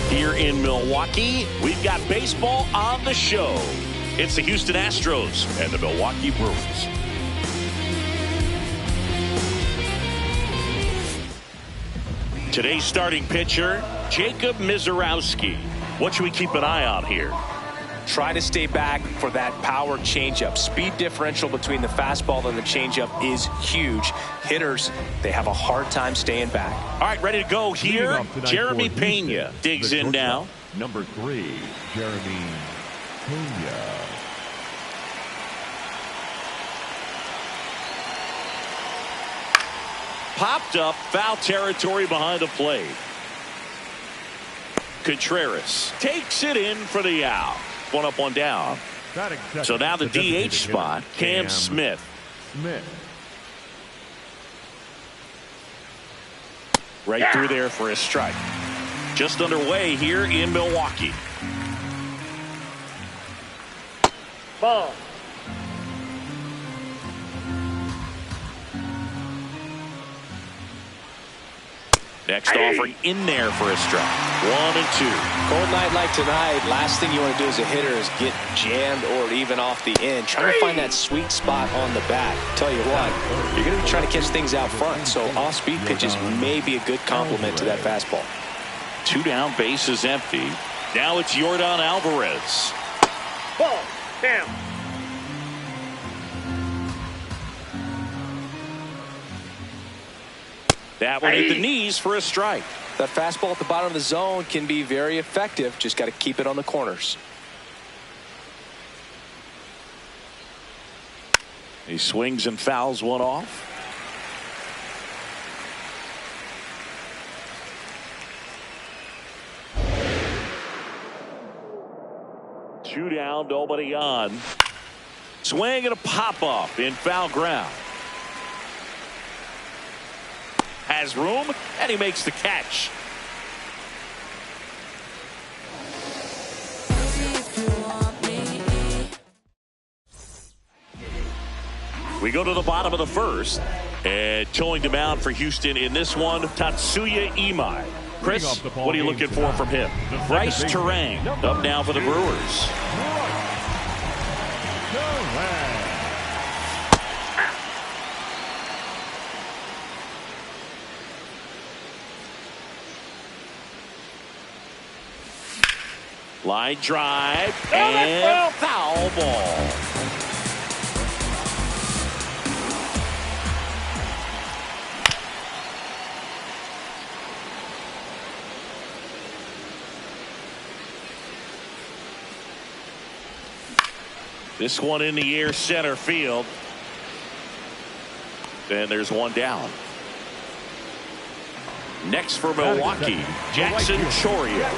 Here in Milwaukee, we've got baseball on the show. It's the Houston Astros and the Milwaukee Brewers. Today's starting pitcher, Jacob Misiorowski. What should we keep an eye on here? Try to stay back for that power changeup. Speed differential between the fastball and the changeup is huge. Hitters, they have a hard time staying back. All right, ready to go here. Jeremy Pena digs in now. Number 3, Jeremy Pena. Popped up, foul territory behind the plate. Contreras takes it in for the out. One up, one down. So now the DH spot, Cam Smith. Right through there for a strike. Just underway here in Milwaukee. Ball. Next offering in there for a strike. 1 and 2. Cold night like tonight, last thing you want to do as a hitter is get jammed or even off the end. Trying to find that sweet spot on the bat. Tell you what, you're going to be trying to catch things out front, so off-speed pitches may be a good complement to that fastball. 2 down, base is empty. Now it's Yordan Alvarez. Ball. Bam. That one hit the knees for a strike. That fastball at the bottom of the zone can be very effective. Just got to keep it on the corners. He swings and fouls one off. Two down, nobody on. Swing and a pop-up in foul ground. Has room, and he makes the catch. We go to the bottom of the first, and towing the mound for Houston in this one, Tatsuya Imai. Chris, what are you looking for from him? Bryce Terang up now for the Brewers. Line drive and foul ball. This one in the air, center field. And there's one down. Next for Milwaukee, Jackson Chourio.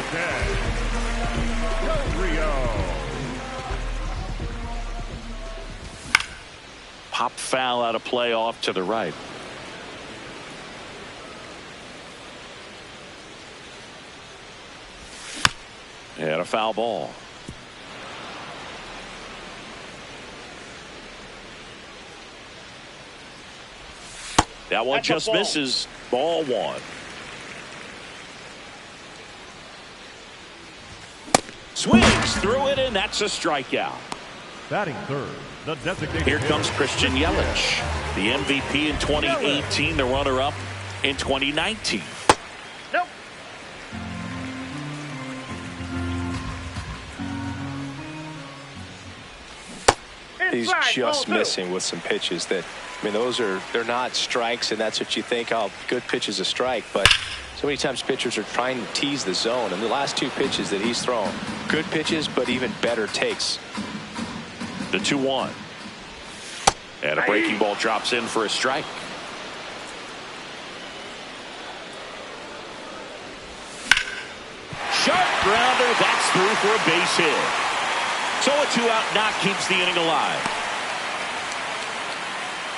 Pop foul out of play off to the right. And a foul ball. That one just misses. Ball 1. Swings through it, and that's a strikeout. Batting third, the designated. Here comes Christian Yelich, the MVP in 2018, the runner-up in 2019. Nope. He's just missing with some pitches that, I mean, they're not strikes, and that's what you think, oh, good pitch is a strike. But so many times pitchers are trying to tease the zone, and the last 2 pitches that he's thrown, good pitches, but even better takes. The 2-1. And a breaking ball drops in for a strike. Sharp grounder, that's through for a base hit. So a 2-out knock keeps the inning alive.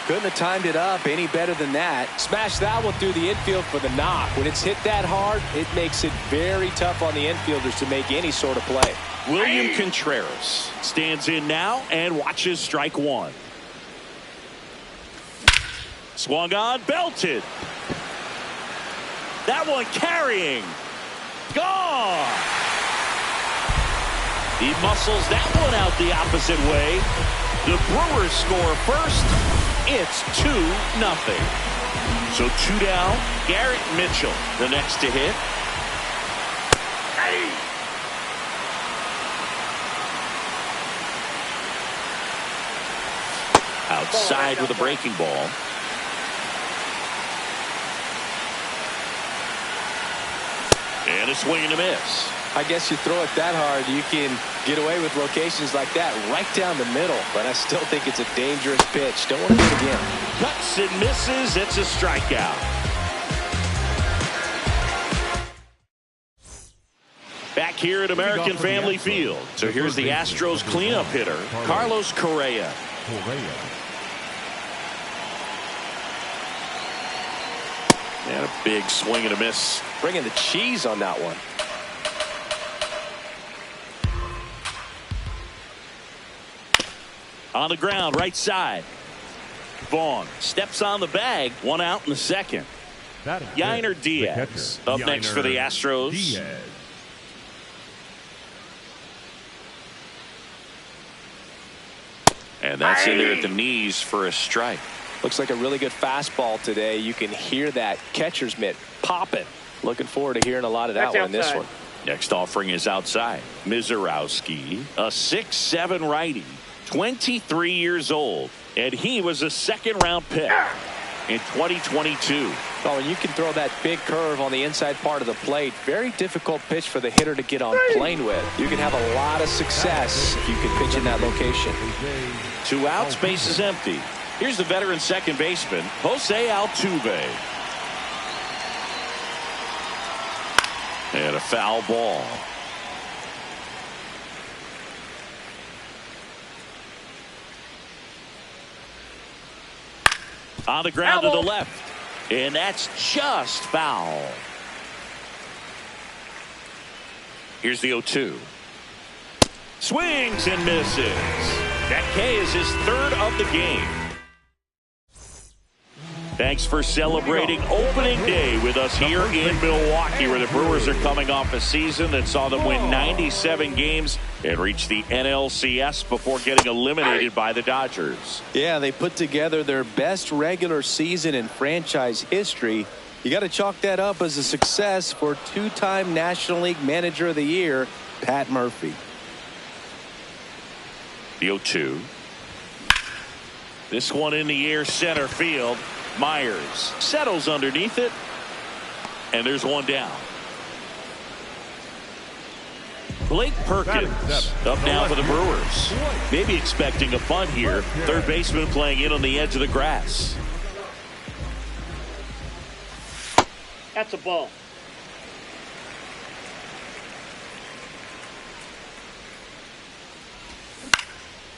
Couldn't have timed it up any better than that. Smash that one through the infield for the knock. When it's hit that hard, it makes it very tough on the infielders to make any sort of play. William Contreras stands in now and watches strike 1. Swung on, belted. That one carrying. Gone. He muscles that one out the opposite way. The Brewers score first. It's 2-0. So 2 down. Garrett Mitchell, the next to hit. Outside with a breaking ball. And a swing and a miss. I guess you throw it that hard, you can get away with locations like that right down the middle. But I still think it's a dangerous pitch. Don't want to do it again. Cuts and misses. It's a strikeout. Back here at American Family Field. So here's the Astros cleanup hitter, Carlos Correa. And a big swing and a miss. Bringing the cheese on that one. On the ground, right side. Vaughn steps on the bag. 1 out in the second. Yainer Diaz up next for the Astros. And that's in there at the knees for a strike. Looks like a really good fastball today. You can hear that catcher's mitt popping. Looking forward to hearing a lot of that one in this one. Next offering is outside. Mizorowski, a 6'7" righty, 23 years old, and he was a second-round pick in 2022. Oh, and you can throw that big curve on the inside part of the plate. Very difficult pitch for the hitter to get on plane with. You can have a lot of success if you can pitch in that location. 2 outs, base is empty. Here's the veteran second baseman, Jose Altuve. And a foul ball. On the ground to the left. And that's just foul. Here's the 0-2. Swings and misses. That K is his 3rd of the game. Thanks for celebrating opening day with us here in Milwaukee, where the Brewers are coming off a season that saw them win 97 games and reach the NLCS before getting eliminated by the Dodgers. Yeah, they put together their best regular season in franchise history. You got to chalk that up as a success for 2-time National League Manager of the Year, Pat Murphy. The 0-2. This one in the air, center field. Myers settles underneath it, and there's one down. Blake Perkins up now for the Brewers. Maybe expecting a bunt here. Third baseman playing in on the edge of the grass. That's a ball.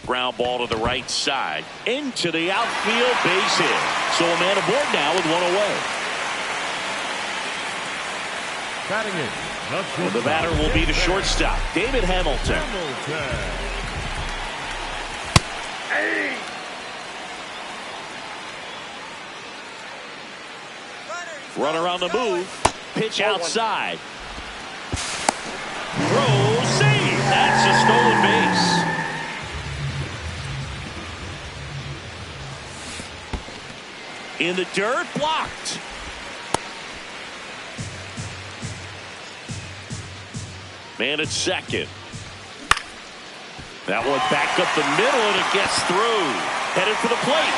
Ground ball to the right side. Into the outfield, base hit. So a man aboard now with 1 away. Batting in. And the batter will be the shortstop, David Hamilton. Hey. Runner on the move. Pitch outside. Throw, save. That's a stolen base. In the dirt, blocked. Man at second. That one back up the middle, and it gets through. Headed for the plate.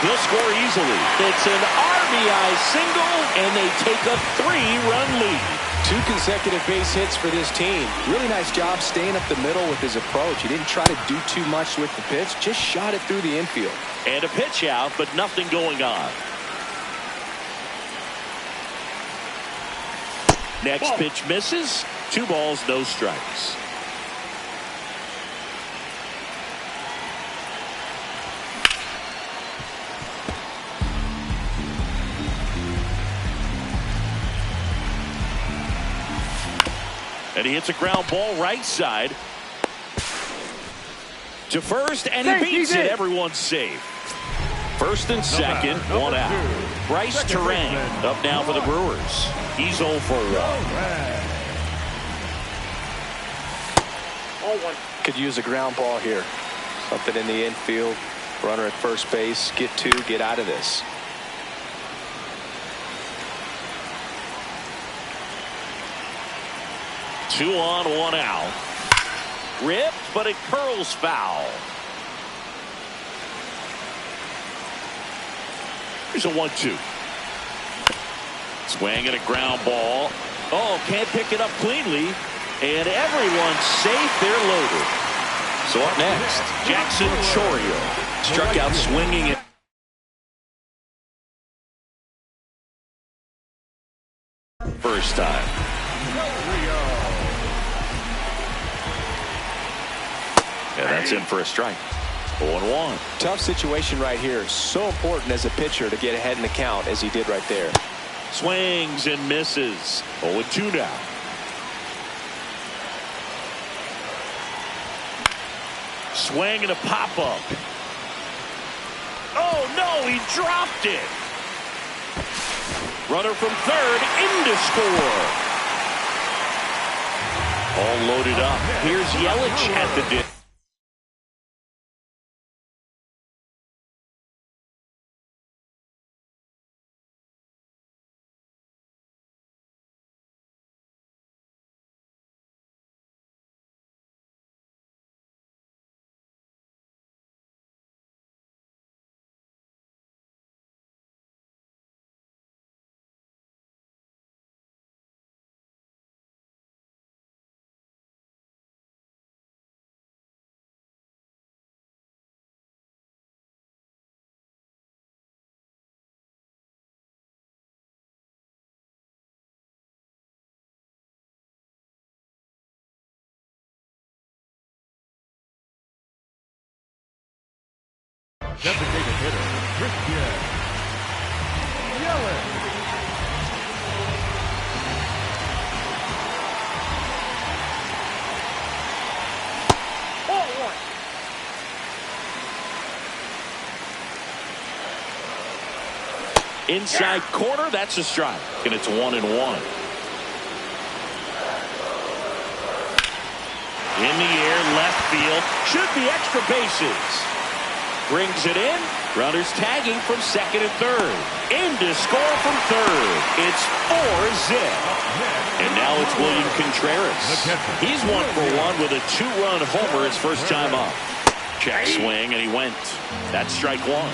He'll score easily. It's an RBI single, and they take a 3-run lead. 2 consecutive base hits for this team. Really nice job staying up the middle with his approach. He didn't try to do too much with the pitch, just shot it through the infield. And a pitch out, but nothing going on. Next pitch misses. 2 balls, no strikes. And he hits a ground ball right side to first, and he beats it. Everyone's safe. First and second, one out. Bryce Terang up now for the Brewers. He's 0 for 1. Could use a ground ball here. Something in the infield. Runner at first base. Get 2, get out of this. Two on, 1 out. Ripped, but it curls foul. Here's a 1-2. Swing and a ground ball. Oh, can't pick it up cleanly. And everyone's safe. They're loaded. So up next, Jackson Chourio. Struck out swinging it. First time. Yeah, that's in for a strike. 0-1. Tough situation right here. So important as a pitcher to get ahead in the count as he did right there. Swings and misses. 0-2 now. Swing and a pop-up. Oh, no, he dropped it. Runner from third in to score. All loaded up. Here's Yelich at the ditch. Designated hitter, Christian Yelich. Inside corner, that's a strike. And it's 1-1. In the air, left field. Should be extra bases. Brings it in. Runners tagging from second and third. In to score from third. It's 4-zip. And now it's William Contreras. He's 1 for 1 with a 2-run homer his first time up. Check swing, and he went. That's strike 1.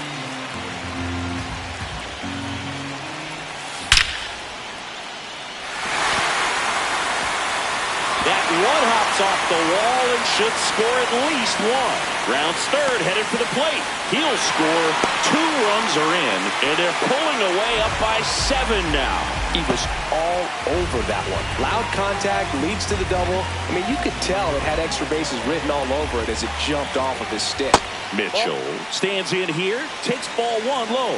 One hops off the wall and should score at least 1. Rounds third, headed for the plate. He'll score. 2 runs are in, and they're pulling away up by 7 now. He was all over that one. Loud contact leads to the double. I mean, you could tell it had extra bases written all over it as it jumped off of his stick. Mitchell stands in here, takes ball 1 low.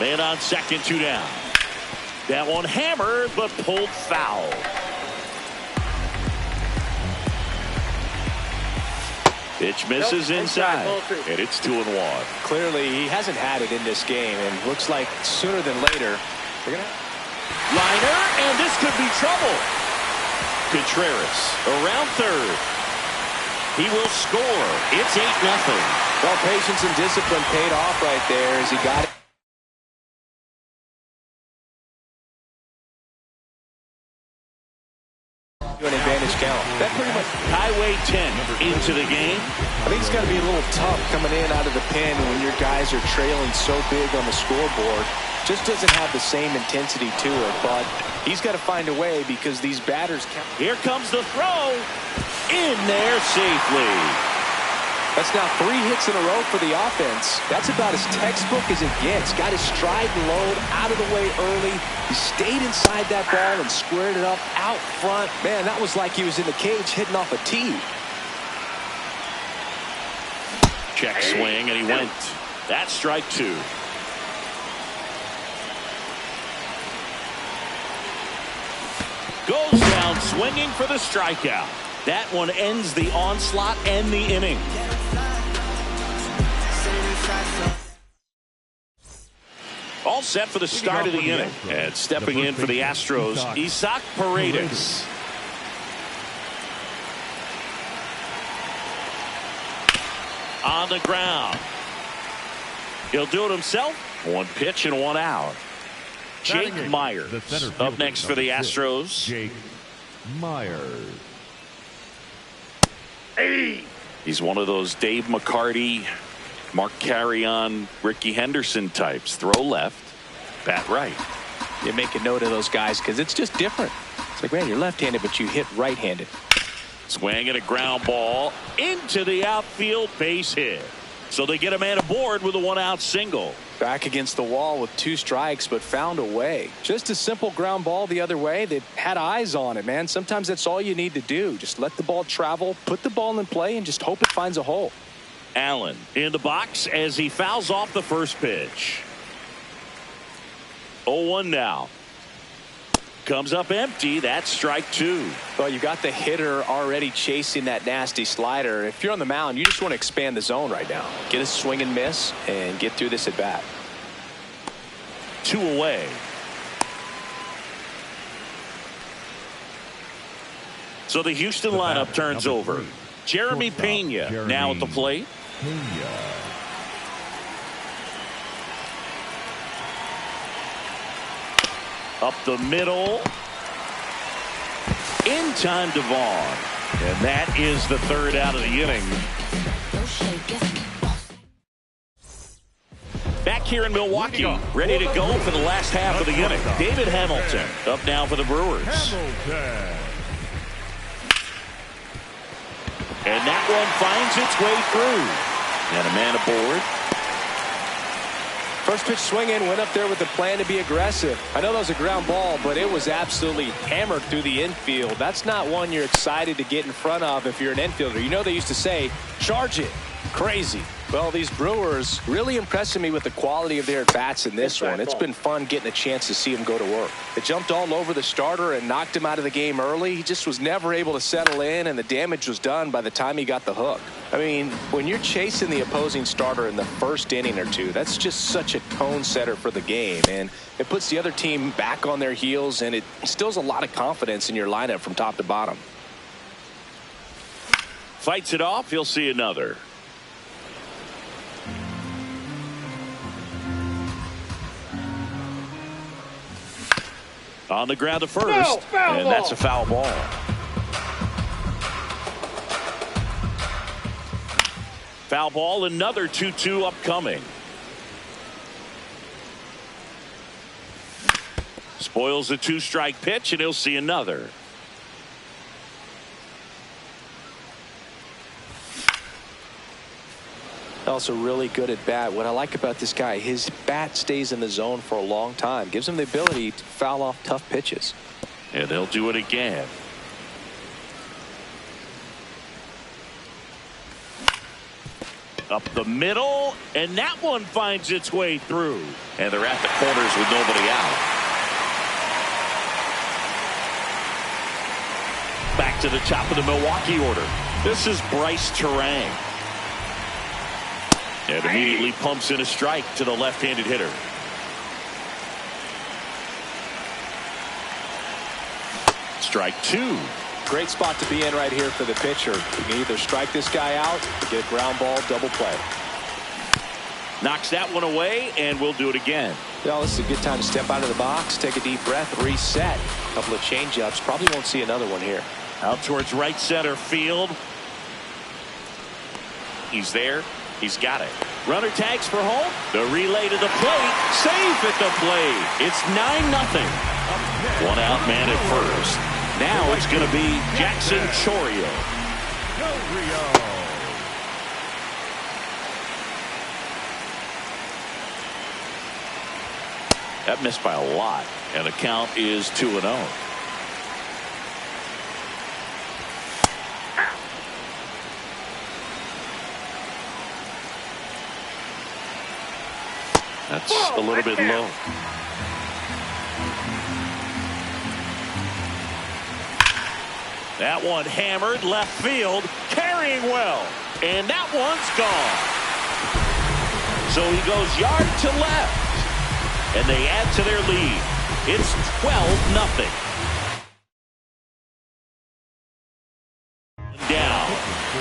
Man on second, 2 down. That one hammered, but pulled foul. Pitch misses inside, and it's 2-1. Clearly, he hasn't had it in this game, and looks like sooner than later, they're gonna... Liner, and this could be trouble. Contreras around third. He will score. It's 8-0. Well, patience and discipline paid off right there as he got it. An advantage count. That pretty much Highway 10 into the game. I think it's got to be a little tough coming in out of the pen when your guys are trailing so big on the scoreboard. Just doesn't have the same intensity to it, but he's got to find a way because these batters count. Here comes the throw. In there safely. That's now 3 hits in a row for the offense. That's about as textbook as it gets. Got his stride and load out of the way early. He stayed inside that ball and squared it up out front. Man, that was like he was in the cage hitting off a tee. Check swing, and he went. That's strike 2. Goes down swinging for the strikeout. That one ends the onslaught and the inning. All set for the start of the inning. And stepping in for the Astros, Isaac Paredes. On the ground. He'll do it himself. 1 pitch and 1 out. Jake Myers up next for the Astros. Jake Myers. He's one of those Dave McCarty, Mark Carrion, Ricky Henderson types. Throw left, bat right. You make a note of those guys because it's just different. It's like, man, you're left-handed, but you hit right-handed. Swing and a ground ball into the outfield, base hit. So they get a man aboard with a 1-out single. Back against the wall with 2 strikes, but found a way. Just a simple ground ball the other way. They had eyes on it, man. Sometimes that's all you need to do. Just let the ball travel, put the ball in play, and just hope it finds a hole. Allen in the box as he fouls off the first pitch. 0-1 now. Comes up empty. That's strike 2. Well, you got the hitter already chasing that nasty slider. If you're on the mound, you just want to expand the zone right now. Get a swing and miss and get through this at bat. 2 away. So the Houston lineup turns over. Jeremy Pena now at the plate. Up the middle. In time to Vaughn. And that is the 3rd out of the inning. Back here in Milwaukee, ready to go for the last half of the inning. David Hamilton up now for the Brewers. And that one finds its way through. And a man aboard. First pitch swinging, went up there with the plan to be aggressive. I know that was a ground ball, but it was absolutely hammered through the infield. That's not one you're excited to get in front of if you're an infielder. You know they used to say, charge it. Crazy. Well, these Brewers really impressing me with the quality of their at-bats in this one. It's been fun getting a chance to see them go to work. They jumped all over the starter and knocked him out of the game early. He just was never able to settle in, and the damage was done by the time he got the hook. I mean, when you're chasing the opposing starter in the first inning or two, that's just such a tone setter for the game, and it puts the other team back on their heels, and it instills a lot of confidence in your lineup from top to bottom. Fights it off. He'll see another. On the ground to first, and that's a foul ball. Foul ball, another 2-2 upcoming. Spoils a 2-strike pitch, and he'll see another. Also really good at bat. What I like about this guy, his bat stays in the zone for a long time. Gives him the ability to foul off tough pitches. And they'll do it again. Up the middle, and that one finds its way through. And they're at the corners with nobody out. Back to the top of the Milwaukee order. This is Bryce Terang. And immediately pumps in a strike to the left-handed hitter. Strike 2. Great spot to be in right here for the pitcher. You can either strike this guy out or get a ground ball, double play. Knocks that one away, and we'll do it again. Well, this is a good time to step out of the box, take a deep breath, reset. A couple of change-ups. Probably won't see another one here. Out towards right center field. He's there. He's got it. Runner tags for home. The relay to the plate. Safe at the plate. It's 9-0. One out man at first. Now it's going to be Jackson Chourio. That missed by a lot, and the count is 2-0. That's a little bit low. That one hammered left field, carrying well, and that one's gone. So he goes yard to left. And they add to their lead. It's 12-0. Down.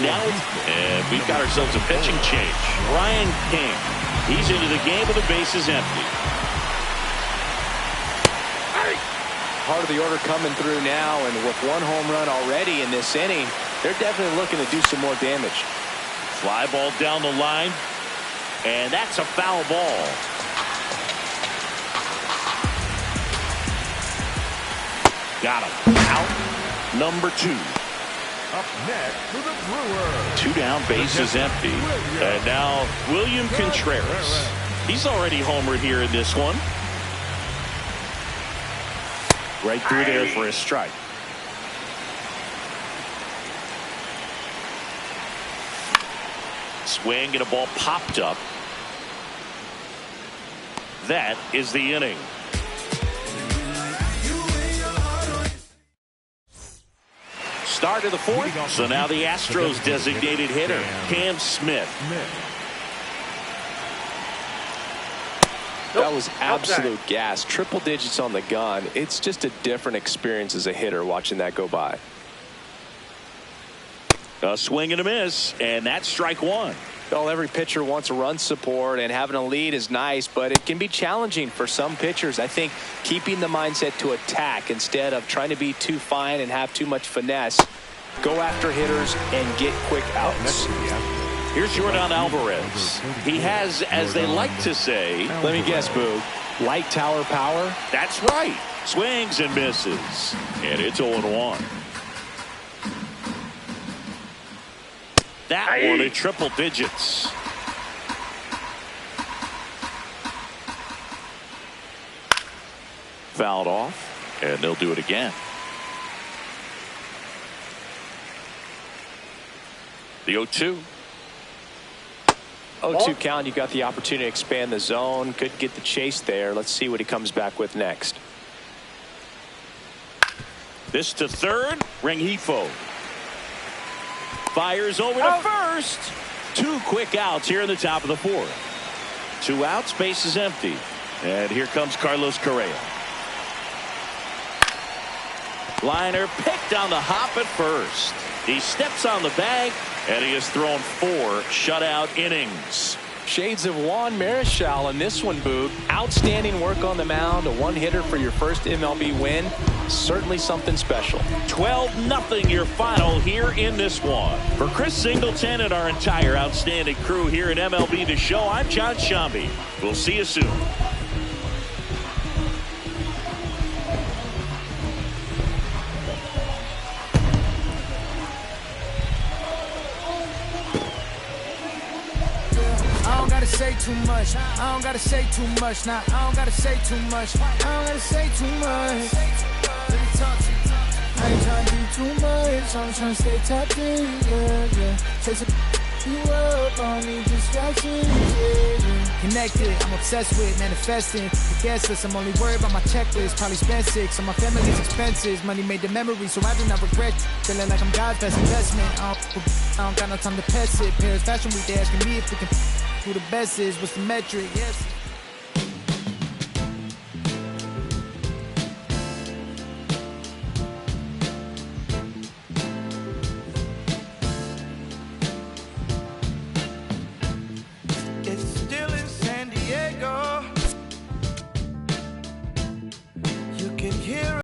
Now and we've got ourselves a pitching change. Brian King. He's into the game with the bases empty. Part of the order coming through now, and with one home run already in this inning, they're definitely looking to do some more damage. Fly ball down the line, and that's a foul ball. Got him. Out. Number 2. Up next for the Brewers. 2 down, bases empty. And now William Contreras. He's already homered here in this one. Right through there for a strike. Swing and a ball popped up. That is the inning. Start of the 4th. So now the Astros designated hitter, Cam Smith. That was absolute gas. Triple digits on the gun. It's just a different experience as a hitter watching that go by. A swing and a miss, and that's strike 1. Well, every pitcher wants a run support, and having a lead is nice, but it can be challenging for some pitchers. I think keeping the mindset to attack instead of trying to be too fine and have too much finesse. Go after hitters and get quick outs. Here's Yordan Alvarez. He has, as they like to say, let me guess, Boog, light tower power? That's right. Swings and misses, and it's 0-1. That one at triple digits. Fouled off, and they'll do it again. The 0-2. 0-2 count. You got the opportunity to expand the zone. Could get the chase there. Let's see what he comes back with next. This to third. Rengifo. Fires over to first. 2 quick outs here in the top of the 4th. 2 outs, base is empty. And here comes Carlos Correa. Liner picked on the hop at first. He steps on the bag, and he has thrown 4 shutout innings. Shades of Juan Marichal in this one, Boog. Outstanding work on the mound. A one-hitter for your first MLB win. Certainly something special. 12-0 your final here in this one. For Chris Singleton and our entire outstanding crew here at MLB The Show, I'm John Shambi. We'll see you soon. Say too much. I don't gotta say too much. Nah, I don't gotta say too much. I don't gotta say too much. I ain't trying to do too much. I'm trying to stay tapped in. Yeah. Chase you up. I don't need distractions. Yeah. Connected. I'm obsessed with manifesting. The guest list. I'm only worried about my checklist. Probably spend 6 on my family's expenses. Money made the memories, so I do not regret. Feeling like I'm God's best investment. I don't got no time to pass it. Paris Fashion Week, they asking me if we can. Who the best is, what's the metric, yes.